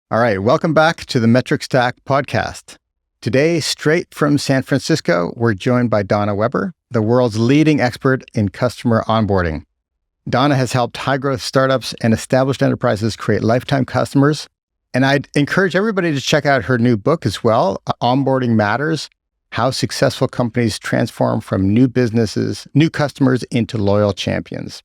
All right, welcome back to the Metric Stack podcast. Today, straight from San Francisco, we're joined by Donna Weber, the world's leading expert in customer onboarding. Donna has helped high-growth startups and established enterprises create lifetime customers. And I'd encourage everybody to check out her new book as well, Onboarding Matters: How Successful Companies Transform from New Customers into Loyal Champions.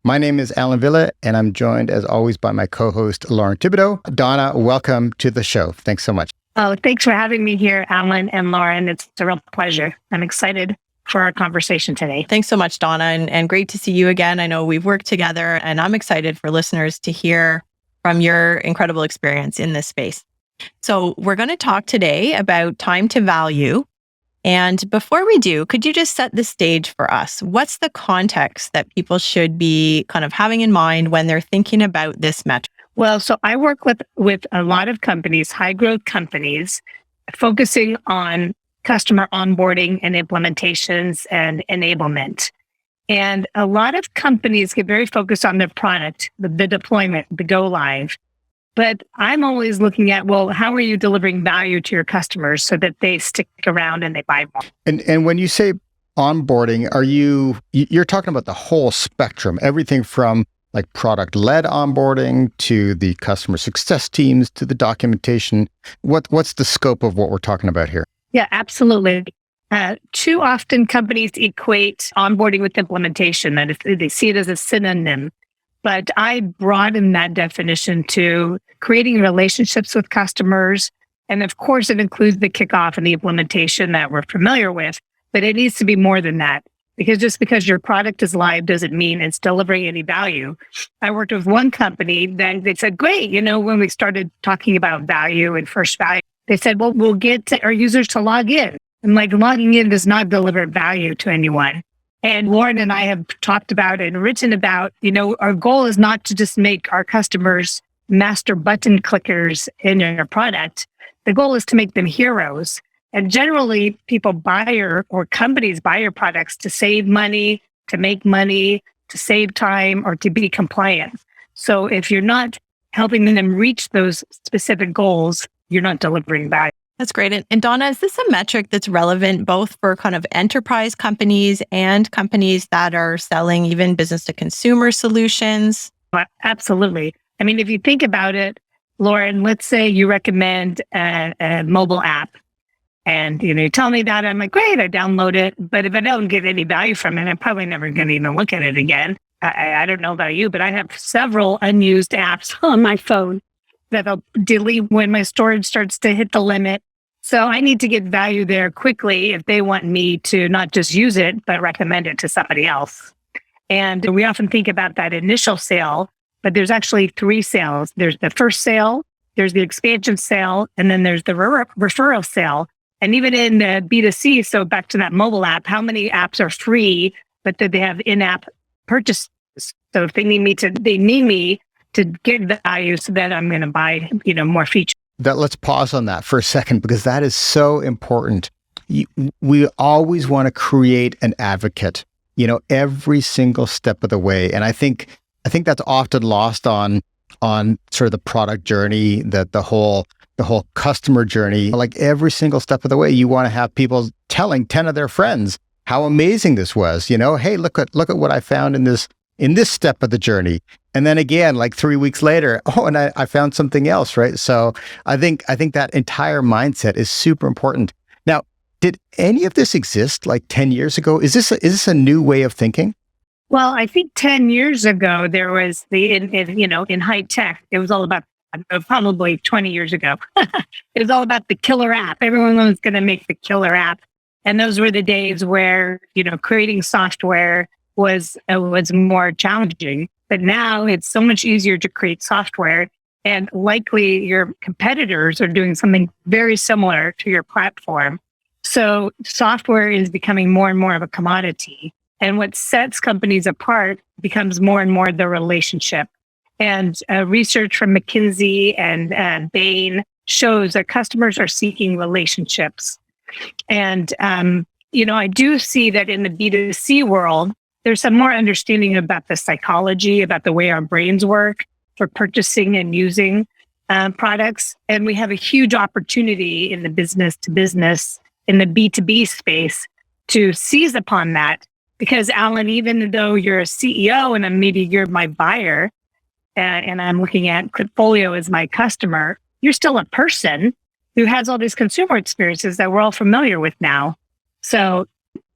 My name is Allan Villa, and I'm joined, as always, by my co-host, Lauren Thibodeau. Donna, welcome to the show. Thanks so much. Oh, thanks for having me here, Allan and Lauren. It's a real pleasure. I'm excited for our conversation today. Thanks so much, Donna, and great to see you again. I know we've worked together, and I'm excited for listeners to hear from your incredible experience in this space. So we're going to talk today about time to value. And before we do, could you just set the stage for us? What's the context that people should be kind of having in mind when they're thinking about this metric? Well, so I work with a lot of companies, high growth companies, focusing on customer onboarding and implementations and enablement. And a lot of companies get very focused on their product, the deployment, the go live. But I'm always looking at, well, how are you delivering value to your customers so that they stick around and they buy more? And when you say onboarding, you're talking about the whole spectrum, everything from like product-led onboarding to the customer success teams to the documentation. What's the scope of what we're talking about here? Yeah, absolutely. Too often companies equate onboarding with implementation, that they see it as a synonym. But I broaden that definition to creating relationships with customers. And of course, it includes the kickoff and the implementation that we're familiar with, but it needs to be more than that. Because just because your product is live doesn't mean it's delivering any value. I worked with one company, then they said, great, when we started talking about value and first value, they said, well, we'll get our users to log in. And logging in does not deliver value to anyone. And Lauren and I have talked about and written about, our goal is not to just make our customers master button clickers in your product. The goal is to make them heroes. And generally, people buy or companies buy your products to save money, to make money, to save time, or to be compliant. So if you're not helping them reach those specific goals, you're not delivering value. That's great. And Donna, is this a metric that's relevant both for kind of enterprise companies and companies that are selling even business to consumer solutions? Absolutely. I mean, if you think about it, Lauren, let's say you recommend a mobile app. And, you tell me that, I'm like, great, I download it. But if I don't get any value from it, I'm probably never going to even look at it again. I don't know about you, but I have several unused apps on my phone that I'll delete when my storage starts to hit the limit. So I need to get value there quickly if they want me to not just use it, but recommend it to somebody else. And we often think about that initial sale, but there's actually 3 sales. There's the first sale, there's the expansion sale, and then there's the referral sale. And even in B2C, so back to that mobile app, how many apps are free, but that they have in-app purchases? So if they need me to get value so that I'm going to buy, more features. Let's pause on that for a second, because that is so important. We always want to create an advocate, every single step of the way. And I think that's often lost on sort of the product journey, the whole customer journey. Like every single step of the way, you want to have people telling 10 of their friends how amazing this was. Hey, look at what I found in this step of the journey. And then again, like 3 weeks later, and I found something else, right? So I think that entire mindset is super important. Now, did any of this exist like 10 years ago? Is this a new way of thinking? Well, I think 10 years ago, there was in high tech, it was all about, probably 20 years ago, it was all about the killer app. Everyone was going to make the killer app. And those were the days where, creating software was more challenging. But now it's so much easier to create software, and likely your competitors are doing something very similar to your platform. So software is becoming more and more of a commodity. And what sets companies apart becomes more and more the relationship. And research from McKinsey and Bain shows that customers are seeking relationships. And, I do see that in the B2C world, there's some more understanding about the psychology, about the way our brains work for purchasing and using. products. And we have a huge opportunity in the business to business, in the B2B space to seize upon that. Because Allan, even though you're a CEO and maybe you're my buyer and I'm looking at Klipfolio as my customer, you're still a person who has all these consumer experiences that we're all familiar with now. So,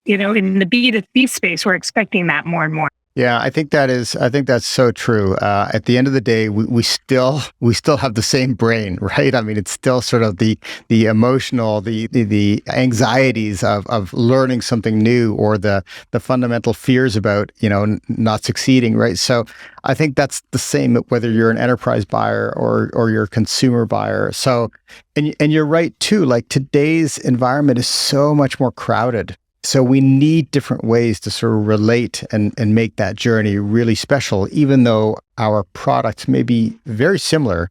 in the B2B space, we're expecting that more and more. Yeah, I think that's so true. At the end of the day, we still have the same brain, right? I mean, it's still sort of the emotional, the anxieties of learning something new, or the fundamental fears about, not succeeding, right? So I think that's the same whether you're an enterprise buyer or you're a consumer buyer. So, and you're right too, like today's environment is so much more crowded. So we need different ways to sort of relate and make that journey really special, even though our products may be very similar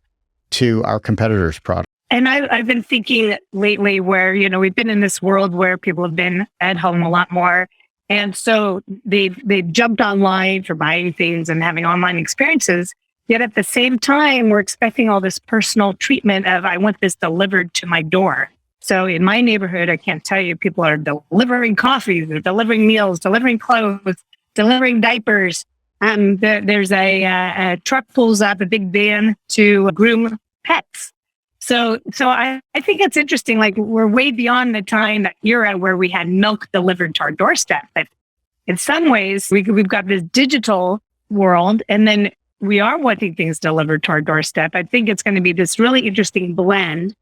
to our competitors' product. And I've been thinking lately where, we've been in this world where people have been at home a lot more. And so they've jumped online for buying things and having online experiences. Yet at the same time, we're expecting all this personal treatment of, I want this delivered to my door. So in my neighborhood, I can't tell you, people are delivering coffee, they're delivering meals, delivering clothes, delivering diapers. There's a truck pulls up, a big van to groom pets. So I think it's interesting, like we're way beyond the time, that era where we had milk delivered to our doorstep. But in some ways, we've got this digital world, and then we are wanting things delivered to our doorstep. I think it's going to be this really interesting blend.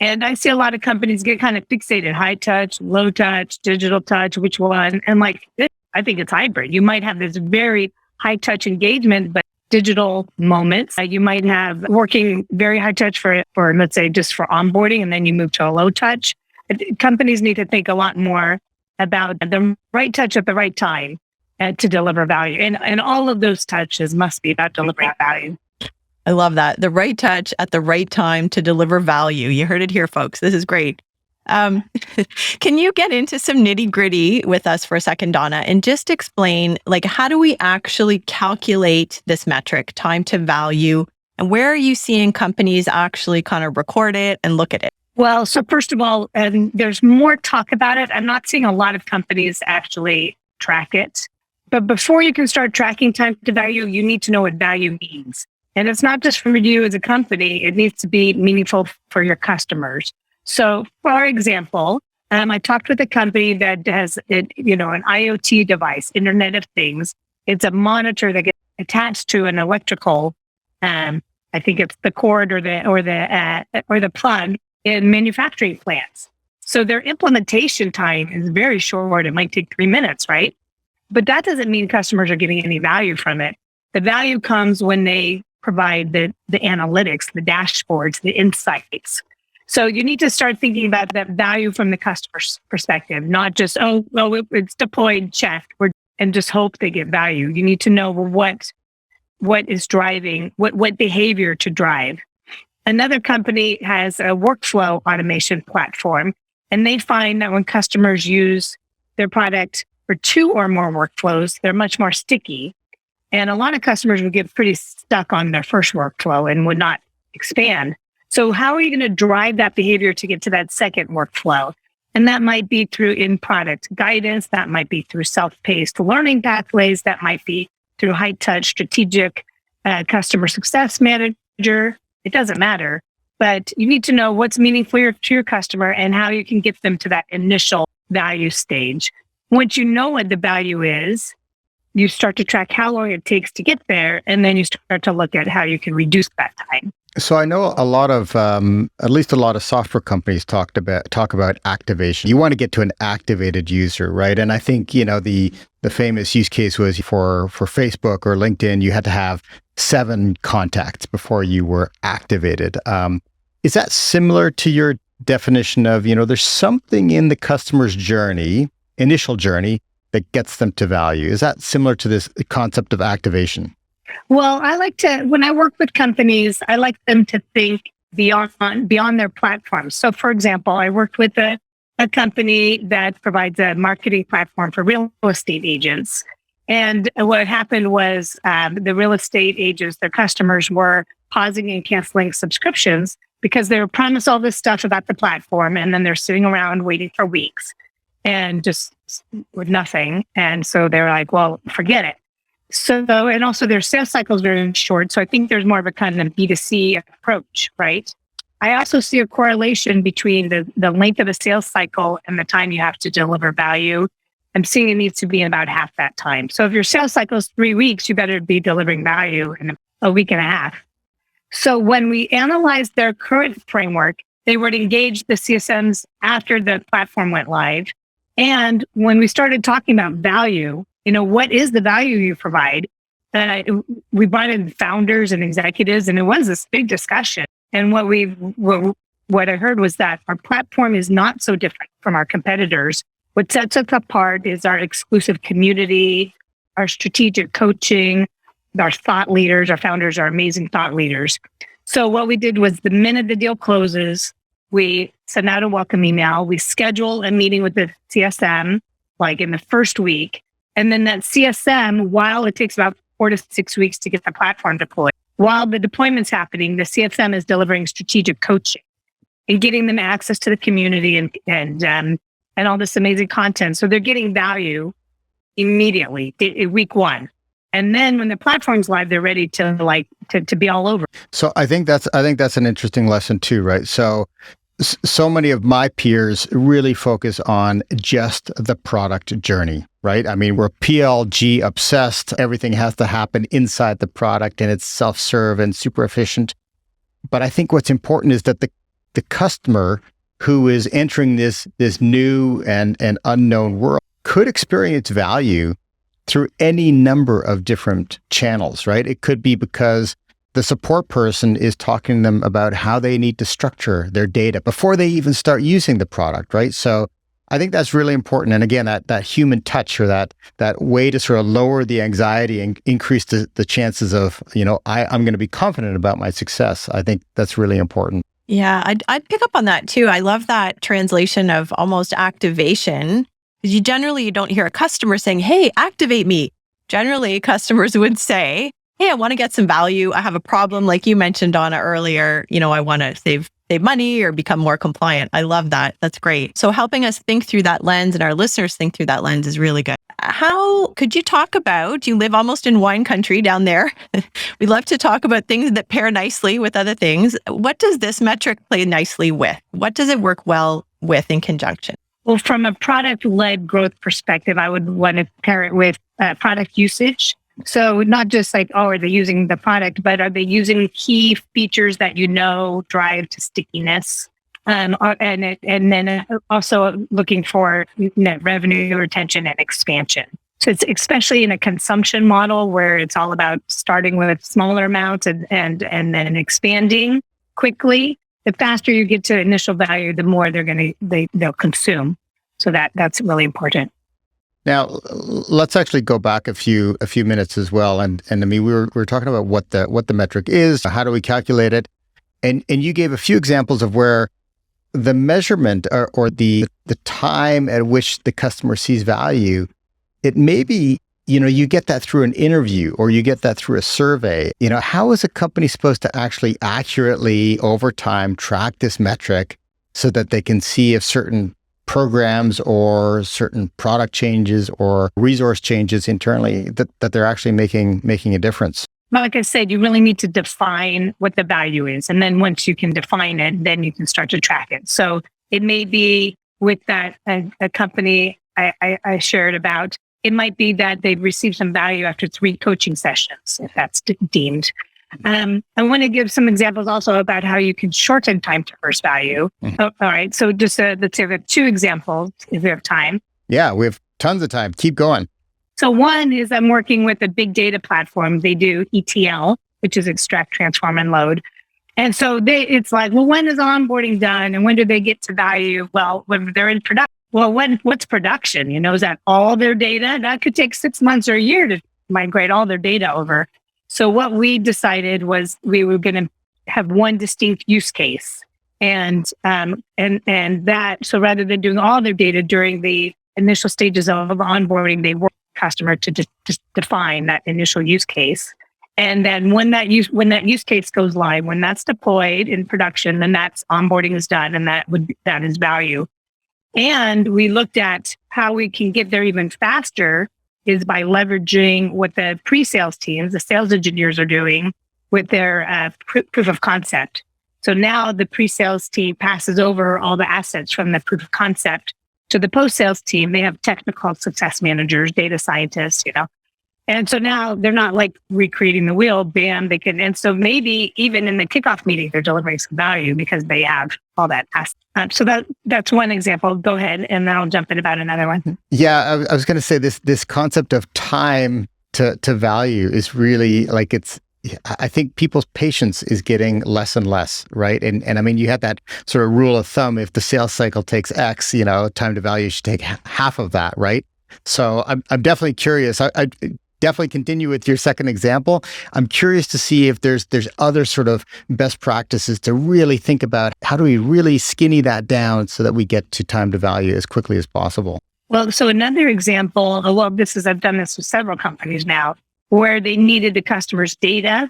And I see a lot of companies get kind of fixated, high touch, low touch, digital touch, which one? And I think it's hybrid. You might have this very high touch engagement, but digital moments. You might have working very high touch for, let's say, just for onboarding, and then you move to a low touch. Companies need to think a lot more about the right touch at the right time to deliver value. And all of those touches must be about delivering value. I love that. The right touch at the right time to deliver value. You heard it here, folks. This is great. Can you get into some nitty gritty with us for a second, Donna, and just explain, how do we actually calculate this metric, time to value, and where are you seeing companies actually kind of record it and look at it? Well, so first of all, there's more talk about it. I'm not seeing a lot of companies actually track it. But before you can start tracking time to value, you need to know what value means. And it's not just for you as a company, it needs to be meaningful for your customers. So for example, I talked with a company that has, an IoT device, Internet of Things. It's a monitor that gets attached to an electrical, I think it's the cord or the plug in manufacturing plants. So their implementation time is very short. It might take 3 minutes, right? But that doesn't mean customers are getting any value from it. The value comes when they provide the analytics, the dashboards, the insights. So you need to start thinking about that value from the customer's perspective, not just, it's deployed, checked, and just hope they get value. You need to know what is driving, what behavior to drive. Another company has a workflow automation platform, and they find that when customers use their product for 2 or more workflows, they're much more sticky. And a lot of customers would get pretty stuck on their first workflow and would not expand. So how are you going to drive that behavior to get to that second workflow? And that might be through in-product guidance. That might be through self-paced learning pathways. That might be through high-touch strategic customer success manager. It doesn't matter. But you need to know what's meaningful to your customer and how you can get them to that initial value stage. Once you know what the value is, you start to track how long it takes to get there, and then you start to look at how you can reduce that time. So I know a lot of, at least a lot of software companies talk about activation. You want to get to an activated user, right? And I think, the famous use case was for Facebook or LinkedIn, you had to have 7 contacts before you were activated. Is that similar to your definition of, there's something in the customer's initial journey, that gets them to value? Is that similar to this concept of activation? Well, when I work with companies, I like them to think beyond their platform. So for example, I worked with a company that provides a marketing platform for real estate agents. And what happened was the real estate agents, their customers were pausing and canceling subscriptions because they were promised all this stuff about the platform. And then they're sitting around waiting for weeks and just with nothing. And so they're like, well, forget it. So, and also their sales cycles are very short. So I think there's more of a kind of B2C approach, right? I also see a correlation between the length of a sales cycle and the time you have to deliver value. I'm seeing it needs to be about half that time. So if your sales cycle is 3 weeks, you better be delivering value in a week and a half. So when we analyzed their current framework, they would engage the CSMs after the platform went live. And when we started talking about value, what is the value you provide? We brought in founders and executives, and it was this big discussion. And what I heard was that our platform is not so different from our competitors. What sets us apart is our exclusive community, our strategic coaching, our thought leaders. Our founders are amazing thought leaders. So what we did was the minute the deal closes, we send out a welcome email. We schedule a meeting with the CSM, like in the first week. And then that CSM, while it takes about 4 to 6 weeks to get the platform deployed, while the deployment's happening, the CSM is delivering strategic coaching and getting them access to the community and all this amazing content. So they're getting value immediately in week one. And then when the platform's live, they're ready to be all over. So I think that's an interesting lesson too, right? So many of my peers really focus on just the product journey, right? I mean, we're PLG obsessed. Everything has to happen inside the product and it's self-serve and super efficient. But I think what's important is that the customer who is entering this new and unknown world could experience value through any number of different channels, right? It could be because the support person is talking to them about how they need to structure their data before they even start using the product, right? So I think that's really important. And again, that human touch or that way to sort of lower the anxiety and increase the chances of, I'm going to be confident about my success. I think that's really important. Yeah, I'd pick up on that too. I love that translation of almost activation. You don't hear a customer saying, hey, activate me. Generally, customers would say, hey, I want to get some value. I have a problem, like you mentioned, Donna, earlier. I want to save money or become more compliant. I love that. That's great. So helping us think through that lens and our listeners think through that lens is really good. How could you talk about, you live almost in wine country down there. We love to talk about things that pair nicely with other things. What does this metric play nicely with? What does it work well with in conjunction? Well, from a product-led growth perspective, I would want to pair it with product usage. So not just like, are they using the product, but are they using key features that drive to stickiness? And then also looking for net revenue retention and expansion. So it's especially in a consumption model where it's all about starting with smaller amounts and then expanding quickly. The faster you get to initial value, the more they'll consume. So that's really important. Now, let's actually go back a few minutes as well. And I mean, we were talking about what the metric is, how do we calculate it? And you gave a few examples of where the measurement or the time at which the customer sees value, it may be, you get that through an interview or you get that through a survey. How is a company supposed to actually accurately over time track this metric so that they can see if certain programs or certain product changes or resource changes internally that they're actually making a difference? Well, like I said, you really need to define what the value is. And then once you can define it, then you can start to track it. So it may be with that a company I shared about, it might be that they've received some value after 3 coaching sessions, if that's deemed. I want to give some examples also about how you can shorten time to first value. Mm-hmm. All right. So just let's say we have 2 examples if we have time. Yeah, we have tons of time. Keep going. So one is I'm working with a big data platform. They do ETL, which is extract, transform, and load. And so it's like, well, when is onboarding done? And when do they get to value? Well, when they're in production. Well, what's production? Is that all their data? That could take 6 months or a year to migrate all their data over. So what we decided was we were going to have one distinct use case. And that, so rather than doing all their data during the initial stages of onboarding, they work customer to just define that initial use case. And then when that use case goes live, when that's deployed in production, then that's onboarding is done, and that is value. And we looked at how we can get there even faster is by leveraging what the pre-sales teams, the sales engineers are doing with their proof of concept. So now the pre-sales team passes over all the assets from the proof of concept to the post-sales team. They have technical success managers, data scientists, And so now they're not like recreating the wheel, bam, they can. And so maybe even in the kickoff meeting, they're delivering some value because they have all that. So that's one example. Go ahead, and then I'll jump in about another one. Yeah, I was going to say this concept of time to value is really like I think people's patience is getting less and less, right? And I mean, you had that sort of rule of thumb. If the sales cycle takes X, time to value should take half of that, right? So I'm definitely curious. I definitely continue with your second example. I'm curious to see if there's other sort of best practices to really think about how do we really skinny that down so that we get to time to value as quickly as possible. Well, so another example, I've done this with several companies now, where they needed the customer's data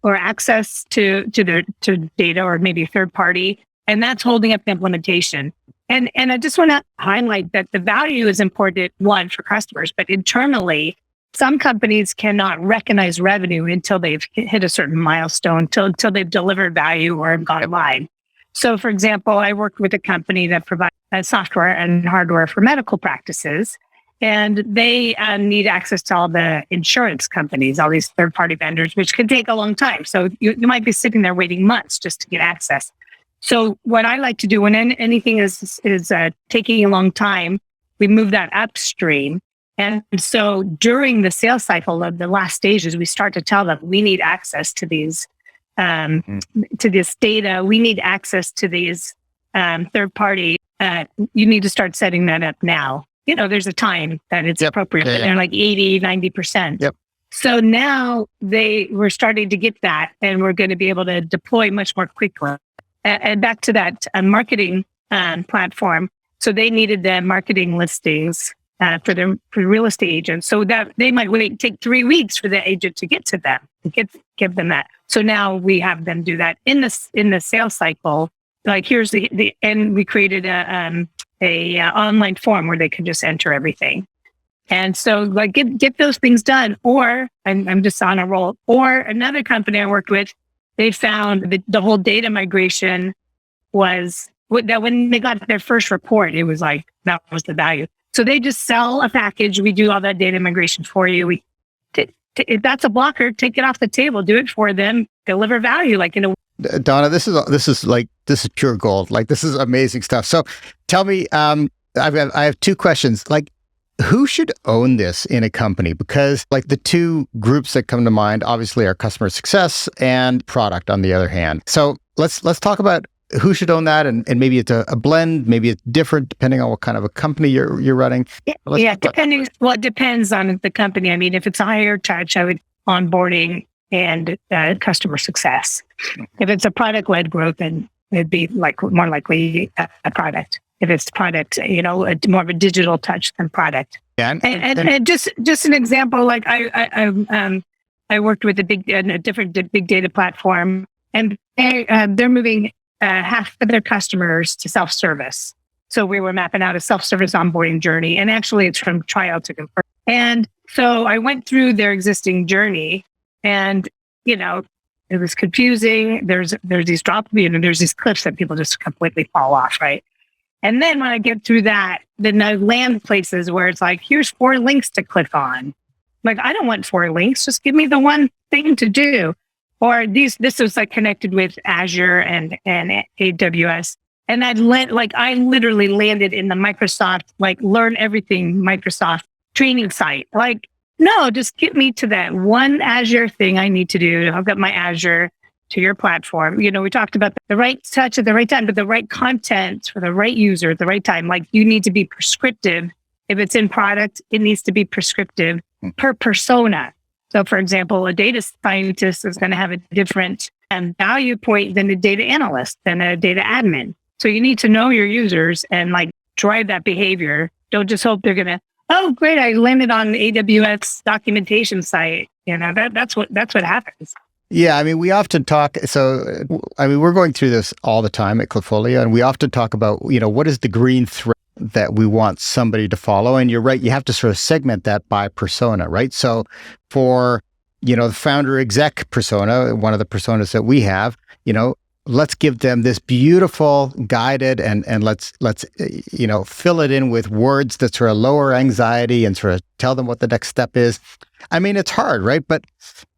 or access to data or maybe a third party, and that's holding up the implementation. And I just want to highlight that the value is important, one, for customers, but internally, some companies cannot recognize revenue until they've hit a certain milestone, until they've delivered value or have gone live. So, for example, I worked with a company that provides software and hardware for medical practices, and they need access to all the insurance companies, all these third-party vendors, which can take a long time. So you might be sitting there waiting months just to get access. So what I like to do when anything is taking a long time, we move that upstream. And so during the sales cycle of the last stages, we start to tell them we need access to these, to this data. We need access to these third party. You need to start setting that up now. There's a time that it's appropriate. Yeah. They're like 80, 90%. Yep. So now we're starting to get that, and we're going to be able to deploy much more quickly. And back to that marketing platform. So they needed the marketing listings for real estate agents. So that they might take 3 weeks for the agent to get to them, give them that. So now we have them do that in the sales cycle. Like here's and we created a online form where they can just enter everything. And so like get those things done. Or I'm just on a roll. Or another company I worked with, they found that the whole data migration was that when they got their first report, it was like that was the value. So they just sell a package. We do all that data migration for you. If that's a blocker, take it off the table. Do it for them. Deliver value. Donna, this is pure gold. Like this is amazing stuff. So tell me, I have two questions. Like, who should own this in a company? Because like the two groups that come to mind, obviously, are customer success and product on the other hand. So let's talk about who should own that, and maybe it's a blend, maybe it's different depending on what kind of a company you're running. It depends on the company. I mean, if it's a higher touch, I would onboarding and customer success. If it's a product-led growth, then it'd be more likely a product. If it's product, more of a digital touch than product. Yeah, and just an example, like I worked with a different big data platform, and they're moving half of their customers to self-service. So we were mapping out a self-service onboarding journey, and actually it's from trial to confirm. And so I went through their existing journey, and it was confusing. There's these there's these cliffs that people just completely fall off, right? And then when I get through that, then I land places where it's like, here's 4 links to click on. Like, I don't want 4 links. Just give me the one thing to do. Or this was like connected with Azure and AWS. And I literally landed in the Microsoft, learn everything Microsoft training site. Like, no, just get me to that one Azure thing I need to do to hook up my Azure to your platform. We talked about the right touch at the right time, but the right content for the right user at the right time. Like, you need to be prescriptive. If it's in product, it needs to be prescriptive per persona. So, for example, a data scientist is going to have a different value point than a data analyst, than a data admin. So you need to know your users and drive that behavior. Don't just hope they're going to Oh, great. I landed on AWS documentation site. That's what happens. Yeah, I mean, we often talk. So, I mean, we're going through this all the time at Klipfolio, and we often talk about, what is the green thread that we want somebody to follow? And you're right, you have to sort of segment that by persona, right? So, for the founder exec persona, one of the personas that we have, let's give them this beautiful guided and let's fill it in with words that sort of lower anxiety and sort of tell them what the next step is. I mean, it's hard, right? But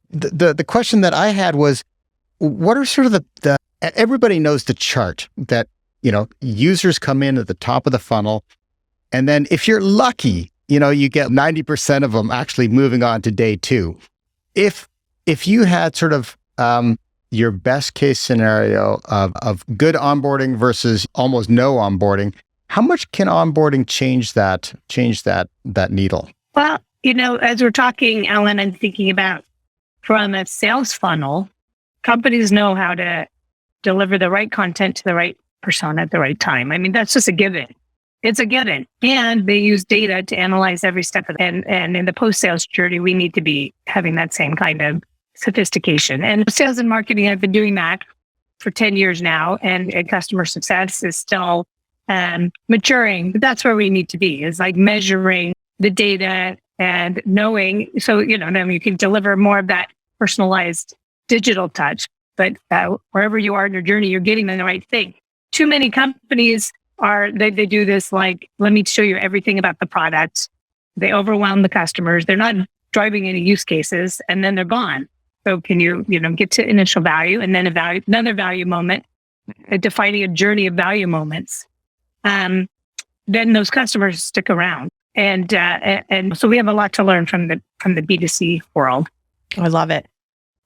the question that I had was, what are sort of the everybody knows the chart that, users come in at the top of the funnel. And then if you're lucky, you get 90% of them actually moving on to day 2. If you had sort of your best case scenario of good onboarding versus almost no onboarding, how much can onboarding change that needle? Well, as we're talking, Allan, I'm thinking about from a sales funnel, companies know how to deliver the right content to the right persona at the right time. I mean, that's just a given. It's a given. And they use data to analyze every step of it. And in the post-sales journey, we need to be having that same kind of sophistication. And sales and marketing, I've been doing that for 10 years now, and customer success is still maturing. But that's where we need to be, is like measuring the data and knowing. So, then you can deliver more of that personalized digital touch. But wherever you are in your journey, you're getting the right thing. Too many companies they do this like, let me show you everything about the product. They overwhelm the customers. They're not driving any use cases, and then they're gone. So can you get to initial value and then another value moment, defining a journey of value moments. Then those customers stick around. And so we have a lot to learn from the B2C world. I love it.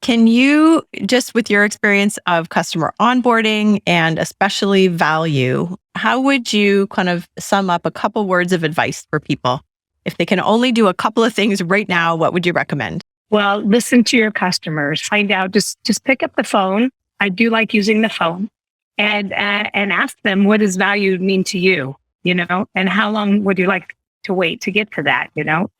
Can you, just with your experience of customer onboarding and especially value, how would you kind of sum up a couple words of advice for people? If they can only do a couple of things right now, what would you recommend? Well, listen to your customers. Find out, just pick up the phone. I do like using the phone and ask them, what does value mean to you? And how long would you like to wait to get to that?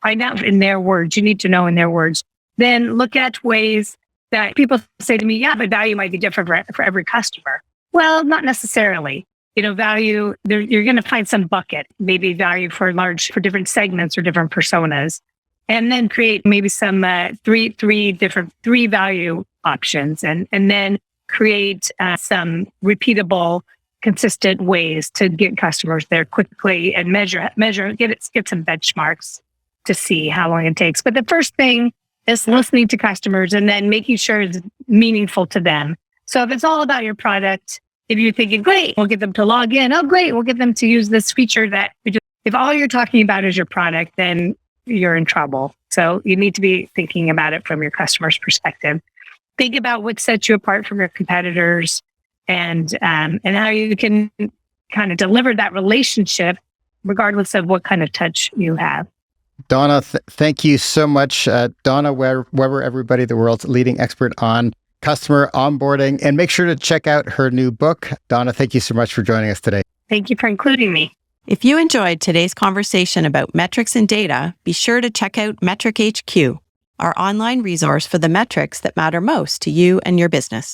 Find out in their words. You need to know in their words. Then look at ways that people say to me, yeah, but value might be different for every customer. Well, not necessarily. Value, you're going to find some bucket, maybe value for different segments or different personas, and then create maybe some three value options, and then create some repeatable, consistent ways to get customers there quickly and measure, get some benchmarks to see how long it takes. But the first thing is listening to customers and then making sure it's meaningful to them. So if it's all about your product, if you're thinking, great, we'll get them to log in. Oh, great, we'll get them to use this feature if all you're talking about is your product, then you're in trouble. So you need to be thinking about it from your customer's perspective. Think about what sets you apart from your competitors and how you can kind of deliver that relationship regardless of what kind of touch you have. Donna, thank you so much. Donna Weber, everybody, the world's leading expert on customer onboarding. And make sure to check out her new book. Donna, thank you so much for joining us today. Thank you for including me. If you enjoyed today's conversation about metrics and data, be sure to check out Metric HQ, our online resource for the metrics that matter most to you and your business.